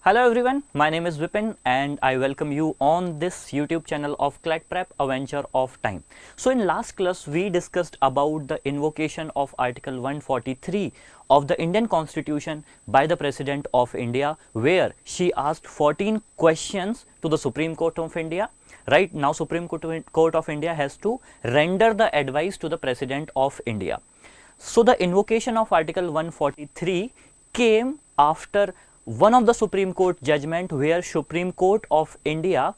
Hello everyone, my name is Vipin and I welcome you on this YouTube channel of CLAT Prep, A Venture of Time. So in last class we discussed about the invocation of Article 143 of the Indian Constitution by the President of India, where she asked 14 questions to the Supreme Court of India. Right now Supreme Court of India has to render the advice to the President of India. So the invocation of Article 143 came after one of the Supreme Court judgment where Supreme Court of India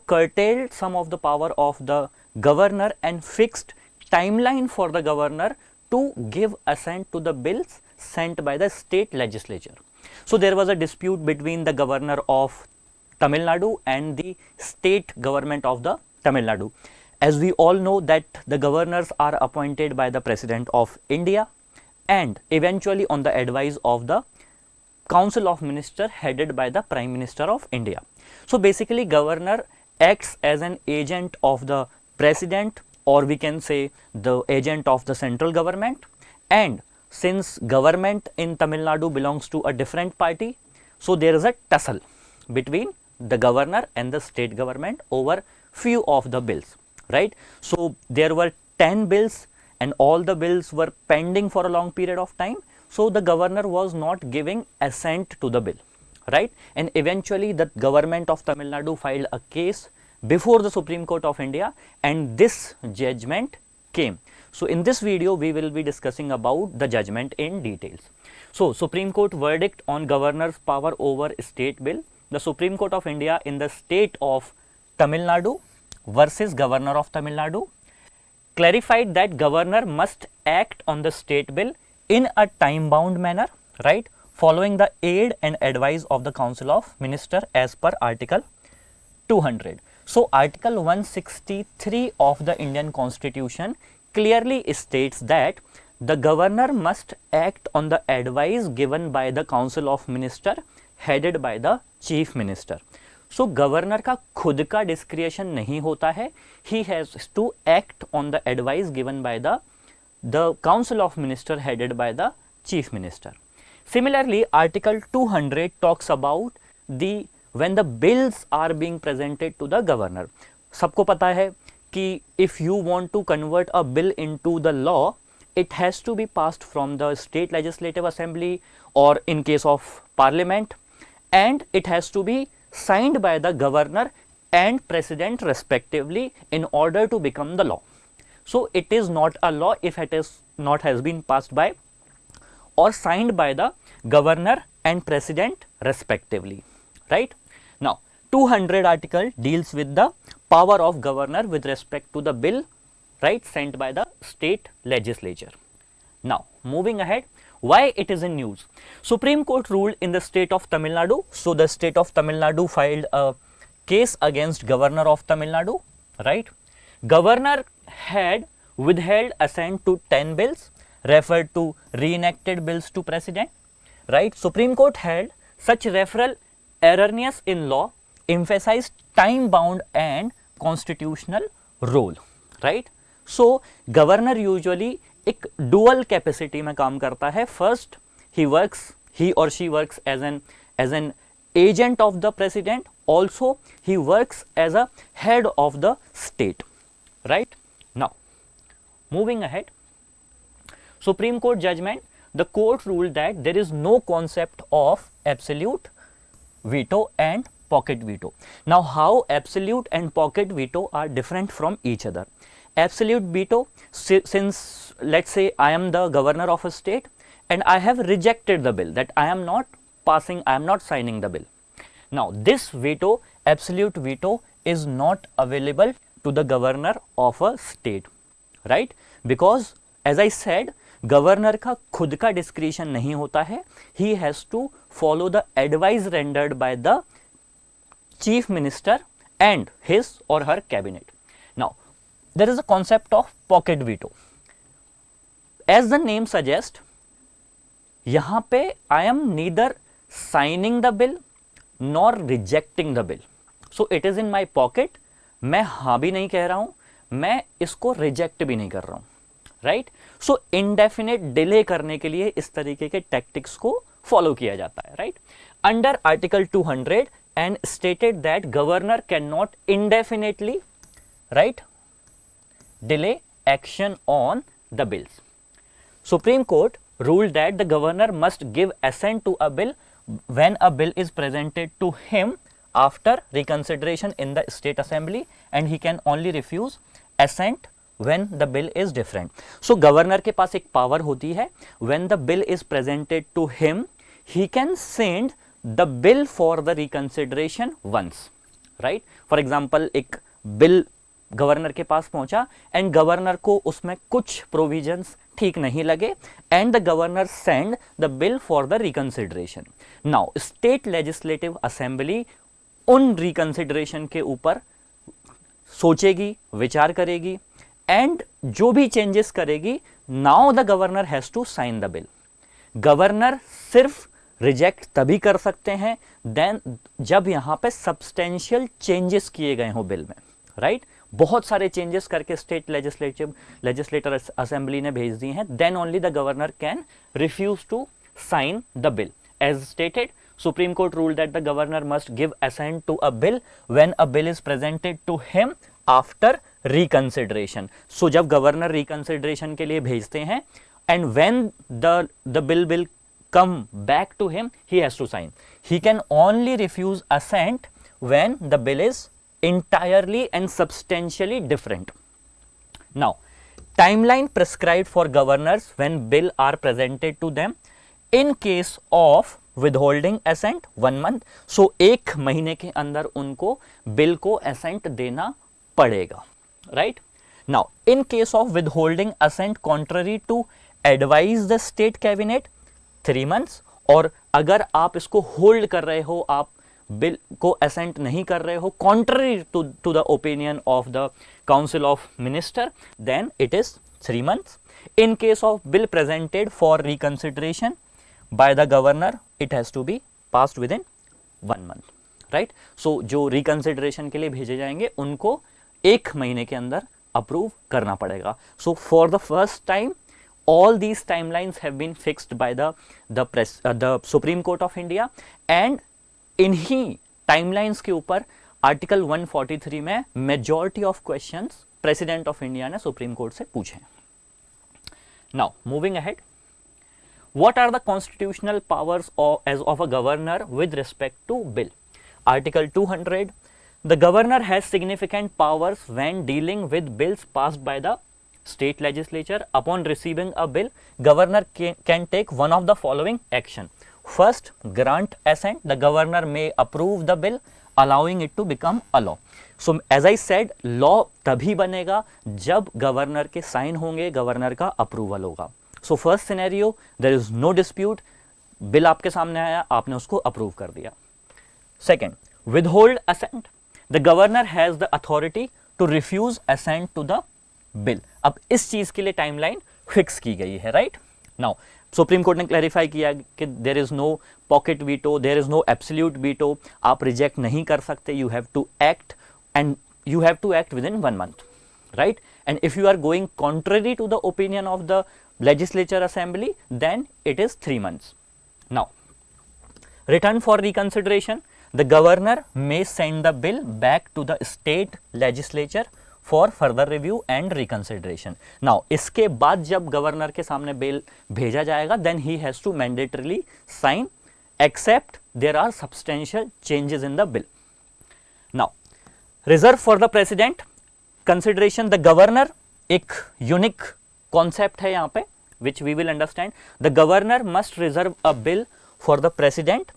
curtailed some of the power of the governor and fixed timeline for the governor to give assent to the bills sent by the state legislature. So there was a dispute between the governor of Tamil Nadu and the state government of the Tamil Nadu. As we all know that the governors are appointed by the President of India and eventually on the advice of the Council of Ministers headed by the Prime Minister of India. So basically governor acts as an agent of the president, or we can say the agent of the central government, and since government in Tamil Nadu belongs to a different party, so there is a tussle between the governor and the state government over few of the bills, right? So there were 10 bills and all the bills were pending for a long period of time. So the governor was not giving assent to the bill, right? And eventually the government of Tamil Nadu filed a case before the Supreme Court of India and this judgment came. So in this video we will be discussing about the judgment in details. So Supreme Court verdict on governor's power over state bill. The Supreme Court of India in the state of Tamil Nadu versus governor of Tamil Nadu clarified that governor must act on the state bill in a time-bound manner, right, following the aid and advice of the Council of Ministers as per Article 200. So, Article 163 of the Indian Constitution clearly states that the governor must act on the advice given by the Council of Ministers headed by the Chief Minister. So, governor का खुद का discretion नहीं होता है, he has to act on the advice given by the Council of Ministers headed by the Chief Minister. Similarly, Article 200 talks about when the bills are being presented to the governor. सबको पता है कि if you want to convert a bill into the law, it has to be passed from the state legislative assembly or in case of parliament, and it has to be signed by the governor and president respectively in order to become the law. So it is not a law if it is not has been passed by or signed by the governor and president respectively, right? Now 200 article deals with the power of governor with respect to the bill, right, sent by the state legislature. Now moving ahead, why it is in news? Supreme Court ruled in the state of Tamil Nadu. So the state of Tamil Nadu filed a case against governor of Tamil Nadu, right? Governor had withheld assent to 10 bills, referred to reenacted bills to president, right? Supreme Court held such referral erroneous in law, emphasized time bound and constitutional role, right? So governor usually एक dual capacity में काम करता है. First he or she works as an agent of the president, also he works as a head of the state, right? Now moving ahead, Supreme Court judgment, the court ruled that there is no concept of absolute veto and pocket veto. Now how absolute and pocket veto are different from each other? Absolute veto, since let's say I am the governor of a state and I have rejected the bill, that I am not signing the bill. Now this veto, absolute veto, is not available to the governor of a state, right? Because as I said, governor का खुद का discretion नहीं होता है, he has to follow the advice rendered by the chief minister and his or her cabinet. Now there is a concept of pocket veto. As the name suggests, यहाँ पे I am neither signing the bill nor rejecting the bill. So it is in my pocket. मैं हाँ भी नहीं कह रहा हूँ, मैं इसको रिजेक्ट भी नहीं कर रहा हूँ, राइट? सो इनडेफिनेट डिले करने के लिए इस तरीके के टैक्टिक्स को फॉलो किया जाता है, right. Under article 200 and stated that governor can not indefinitely, right, delay action on the bills. Supreme Court ruled that the governor must give assent to a bill when a bill is presented to him after reconsideration in the state assembly, and he can only refuse assent when the bill is different. So governor के पास एक power होती है, when the bill is presented to him, he can send the bill for the reconsideration once, right. For example, एक bill governor के पास पहुंचा and governor को उसमें कुछ प्रोविजंस ठीक नहीं लगे and the governor send the bill for the reconsideration. Now state legislative assembly उन रिकंसिडरेशन के ऊपर सोचेगी, विचार करेगी एंड जो भी चेंजेस करेगी, now the governor has to sign the bill. Governor सिर्फ रिजेक्ट तभी कर सकते हैं देन जब यहां पे सब्सटेंशियल चेंजेस किए गए हो बिल में, राइट. बहुत सारे चेंजेस करके स्टेट लेजिस्लेटर असेंबली ने भेज दिए हैं, then only the governor can refuse to sign the bill. As stated, supreme court ruled that the governor must give assent to a bill when a bill is presented to him after reconsideration. So जब governor reconsideration के लिए भेजते हैं and when the bill will come back to him, he has to sign. He can only refuse assent when the bill is entirely and substantially different. Now, timeline prescribed for governors when bill are presented to them in case of withholding assent 1 month. So, 1 महीने के अंदर उनको bill को assent देना पड़ेगा, right? Now, in case of withholding assent contrary to advise the state cabinet 3 months. और अगर आप इसको होल्ड कर रहे हो, आप बिल को असेंट नहीं कर रहे हो contrary to the opinion of the council of minister, then it is 3 months. In case of bill presented for reconsideration by the governor, it has to be passed within 1 month, right. So जो reconsideration के लिए भेजे जाएंगे उनको 1 महीने के अंदर approve करना पड़ेगा. So for the first time all these timelines have been fixed by the Supreme Court of India, and इन्हीं timelines के ऊपर आर्टिकल 143 में majority of questions president of India ने सुप्रीम कोर्ट से पूछे. Now moving ahead, what are the constitutional powers as of a governor with respect to bill? Article 200, the governor has significant powers when dealing with bills passed by the state legislature. Upon receiving a bill, governor can take one of the following action. First, grant assent. The governor may approve the bill, allowing it to become a law. So as I said, law तभी बनेगा जब governor के sign होंगे, governor का approval होगा. So first scenario, there is no dispute. Bill आपके सामने आया, आपने उसको अप्रूव कर दिया. Second, withhold assent. The governor has the authority to refuse assent to the bill. अब इस चीज के लिए टाइमलाइन फिक्स की गई है, राइट. नाउ सुप्रीम कोर्ट ने क्लैरिफाई किया कि there is no pocket veto, there is no absolute veto. आप रिजेक्ट नहीं कर सकते, you have to act and you have to act within 1 month, right. And if you are going contrary to the opinion of the legislature assembly, then it is 3 months. Now return for reconsideration, the governor may send the bill back to the state legislature for further review and reconsideration. Now इसके बाद जब governor के सामने bill भेजा जाएगा, then he has to mandatorily sign except there are substantial changes in the bill. Now reserve for the president consideration. The governor एक unique concept है यहाँ पे which we will understand. The governor must reserve a bill for the president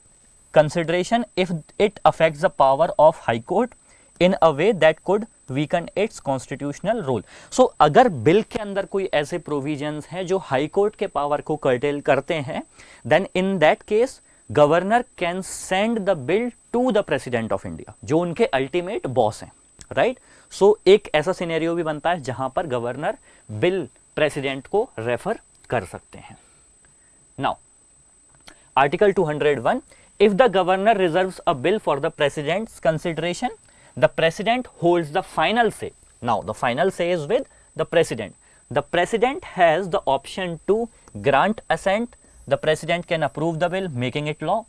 consideration if it affects the power of high court in a way that could weaken its constitutional role. So अगर bill के अंदर कोई ऐसे provisions हैं जो high court के power को curtail करते हैं, then in that case governor can send the bill to the president of India, जो उनके अल्टीमेट बॉस हैं, राइट. सो एक ऐसा सिनेरियो भी बनता है जहां पर गवर्नर बिल प्रेसिडेंट को रेफर कर सकते हैं. Now article 201, if the governor reserves a bill for the president's consideration, the president holds the final say. Now the final say is with the president. The president has the option to grant assent, the president can approve the bill, making it law.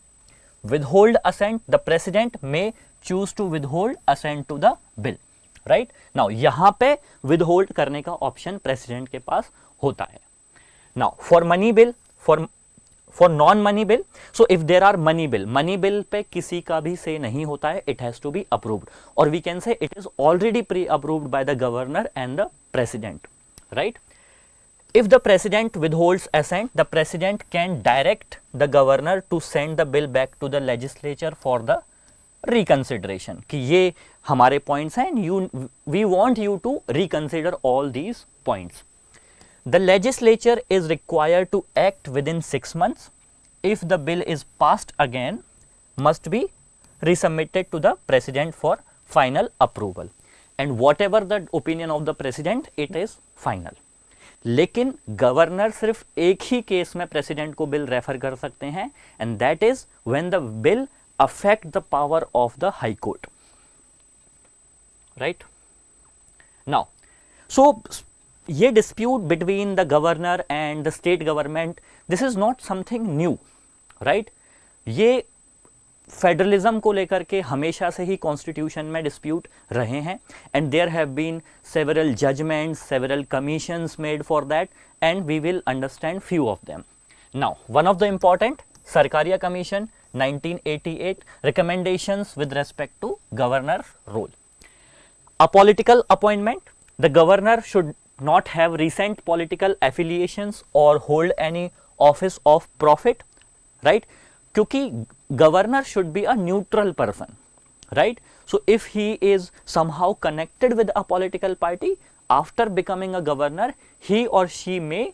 Withhold assent, the president may choose to withhold assent to the bill. Right? Now, यहाँ पे withhold करने का option president के पास होता है. Now, for money bill, for non-money bill, so if there are money bill पे किसी का भी say नहीं होता है, it has to be approved, or we can say it is already pre-approved by the governor and the president, right? If the president withholds assent, the president can direct the governor to send the bill back to the legislature for the reconsideration कि ये हमारे points हैं and we want you to reconsider all these points. The legislature is required to act within 6 months. If the bill is passed again, must be resubmitted to the president for final approval. And whatever the opinion of the president, it is final. लेकिन governor सिर्फ एक ही case में president को bill refer कर सकते हैं, and that is when the bill affect the power of the high court. Right? Now, so ये dispute between the governor and the state government, this is not something new, right? ये federalism को लेकर के हमेशा से ही constitution में dispute रहे हैं, and there have been several judgments, several commissions made for that, and we will understand few of them. Now, one of the important, Sarkaria commission 1988 recommendations with respect to governor's role. A political appointment, the governor should not have recent political affiliations or hold any office of profit, right? क्योंकि governor should be a neutral person, right? So if he is somehow connected with a political party, after becoming a governor, he or she may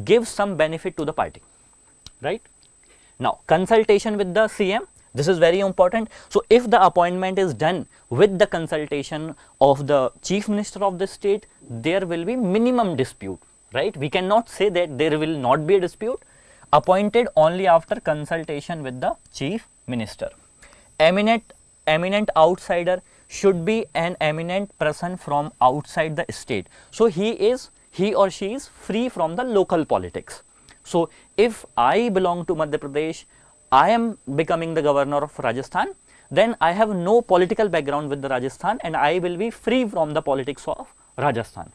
give some benefit to the party, right? Now, consultation with the CM, this is very important. So if the appointment is done with the consultation of the chief minister of the state, there will be minimum dispute, right? We cannot say that there will not be a dispute. Appointed only after consultation with the chief minister. Eminent outsider should be an eminent person from outside the state. So he or she is free from the local politics. So if I belong to Madhya Pradesh, I am becoming the governor of Rajasthan, then I have no political background with the Rajasthan, and I will be free from the politics of Rajasthan.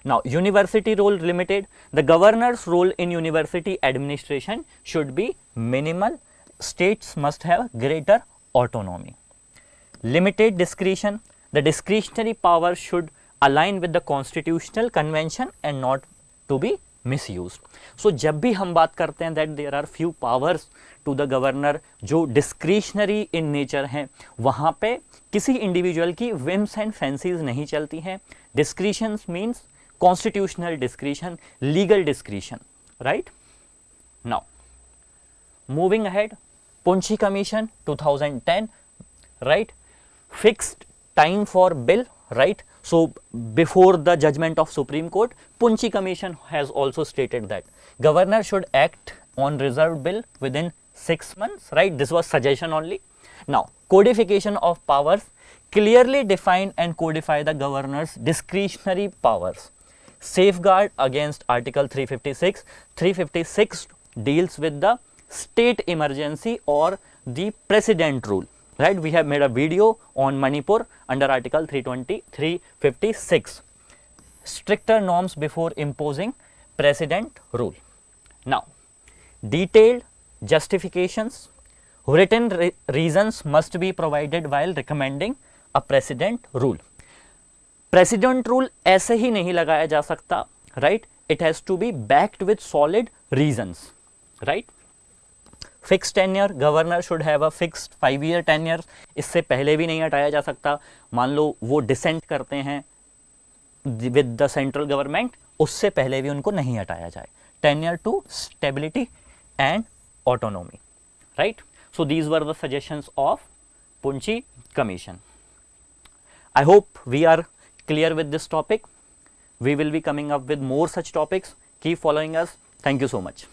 Now, university role limited, the governor's role in university administration should be minimal. States must have greater autonomy. Limited discretion, the discretionary power should align with the constitutional convention and not to be misused. So जब भी हम बात करते हैं that there are few powers to the governor जो discretionary in nature हैं, वहाँ पे किसी individual की whims and fancies नहीं चलती हैं. Discretion means constitutional discretion, legal discretion, right? Now, moving ahead, Punchi Commission 2010, right? Fixed time for bill, right? So before the judgment of Supreme Court, Punchi Commission has also stated that governor should act on reserved bill within 6 months, right? This was suggestion only. Now, codification of powers, clearly define and codify the governor's discretionary powers. Safeguard against Article 356. 356 deals with the state emergency or the precedent rule, right? We have made a video on Manipur under Article 356. Stricter norms before imposing precedent rule. Now, detailed justifications, written reasons must be provided while recommending a precedent rule. Precedent rule ऐसे ही नहीं लगाया जा सकता, right? It has to be backed with solid reasons, right? Fixed tenure, governor should have a fixed 5-year tenure. इससे पहले भी नहीं हटाया जा सकता. मान लो वो डिसेंट करते हैं with the central government, उससे पहले भी उनको नहीं हटाया जाए. Tenure to stability and autonomy, right? So these were the suggestions of Punchi Commission. I hope we are clear with this topic. We will be coming up with more such topics. Keep following us. Thank you so much.